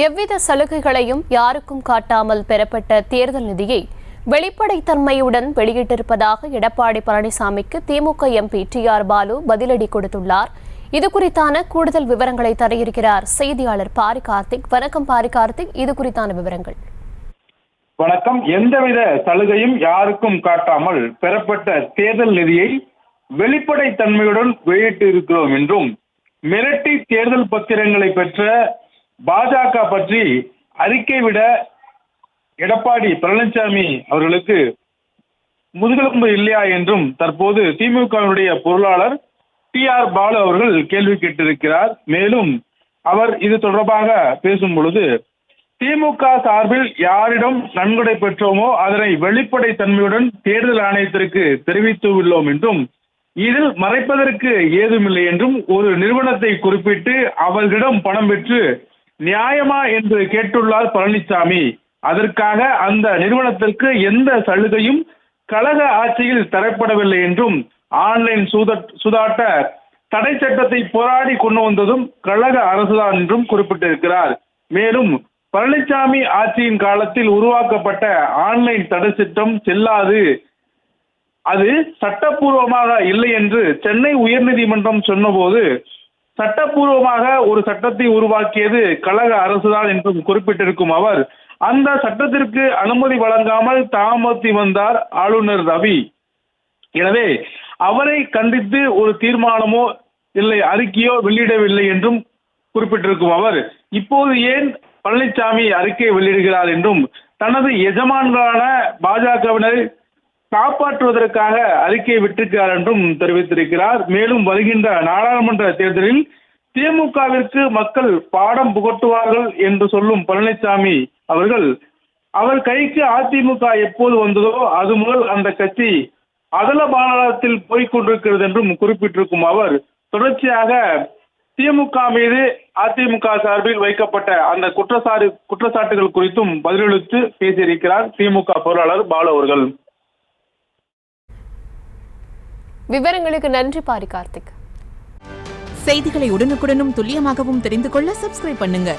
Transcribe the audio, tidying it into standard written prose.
எவ்வித சலுகைகளையும் யாருக்கும் காட்டாமல் பெறப்பட்ட தேர்தல் நிதியை வெளிப்படைத்தன்மையுடன் வெளியிட்டிருப்பதாக எடப்பாடி பழனிசாமிக்கு திமுக எம்பி டி.ஆர். பாலு பதிலடி கொடுத்துள்ளார். இது குறித்தான கூடுதல் விவரங்களை தர இருக்கிறார் செய்தியாளர் பாரி கார்த்திக். வணக்கம் பாரி கார்த்திக், இது குறித்தான விவரங்கள். வணக்கம். எந்தவித சலுகையும் யாருக்கும் காட்டாமல் பெறப்பட்ட தேர்தல் நிதியை வெளிப்படைத்தன்மையுடன் வெளியிட்டு இருக்கிறோம் என்றும், மிரட்டி தேர்தல் பத்திரங்களை பெற்ற பாஜக பற்றி அறிக்கை விட எடப்பாடி பழனிசாமி அவர்களுக்கு முதுகெலும்பு இல்லையா என்றும் தற்போது திமுகவினுடைய பொருளாளர் டி.ஆர். பாலு அவர்கள் கேள்வி கேட்டிருக்கிறார். மேலும் அவர் இது தொடர்பாக பேசும் பொழுது, திமுக சார்பில் யாரிடம் நன்கொடை பெற்றோமோ அதனை வெளிப்படைத்தன்மையுடன் தேர்தல் ஆணையத்திற்கு தெரிவித்துள்ளோம் என்றும், இதில் மறைப்பதற்கு ஏதுமில்லை என்றும், ஒரு நிறுவனத்தை குறிப்பிட்டு அவர்களிடம் பணம் பெற்று நியாயமா என்று கேட்டுள்ளார் பழனிசாமி. அதற்காக அந்த நிறுவனத்திற்கு எந்த சலுகையும் கழக ஆட்சியில் தரப்படவில்லை என்றும், ஆன்லைன் சூதாட்ட தடை சட்டத்தை போராடி கொண்டு வந்ததும் கழக அரசுதான் என்றும் குறிப்பிட்டிருக்கிறார். மேலும் பழனிசாமி ஆட்சியின் காலத்தில் உருவாக்கப்பட்ட ஆன்லைன் தடை சட்டம் செல்லாது, அது சட்டப்பூர்வமாக இல்லை என்று சென்னை உயர்நீதிமன்றம் சொன்னபோது, சட்டப்பூர்வமாக ஒரு சட்டத்தை உருவாக்கியது கழக அரசுதான் என்றும் குறிப்பிட்டிருக்கும் அவர், அந்த சட்டத்திற்கு அனுமதி வழங்காமல் தாமத்தி வந்தார் ஆளுநர் ரவி. எனவே அவரை கண்டித்து ஒரு தீர்மானமோ இல்லை அறிக்கையோ வெளியிடவில்லை என்றும் குறிப்பிட்டிருக்கும் அவர், இப்போது ஏன் பழனிசாமி அறிக்கை வெளியிடுகிறார் என்றும், தனது எஜமான்களான பாஜகவினரை காப்பாற்றுவதற்காக அறிக்கை விட்டிருக்கிறார் என்றும் தெரிவித்திருக்கிறார். மேலும் வருகின்ற நாடாளுமன்ற தேர்தலில் திமுகவிற்கு மக்கள் பாடம் புகட்டுவார்கள் என்று சொல்லும் பழனிசாமி அவர்கள், அவர் கைக்கு அதிமுக எப்போது வந்ததோ அது முதல் அந்த கட்சி அதல பாதாளத்தில் போய்கொண்டிருக்கிறது என்றும் குறிப்பிட்டிருக்கும் அவர், தொடர்ச்சியாக திமுக மீது அதிமுக சார்பில் வைக்கப்பட்ட அந்த குற்றச்சாட்டுகள் குறித்தும் பதிலளித்து பேசியிருக்கிறார் திமுக பொருளாளர் பாலு அவர்கள். விவரங்களுக்கு நன்றி பாரி கார்த்திக். செய்திகளை உடனுக்குடனும் துல்லியமாகவும் தெரிந்து கொள்ள சப்ஸ்கிரைப் பண்ணுங்க.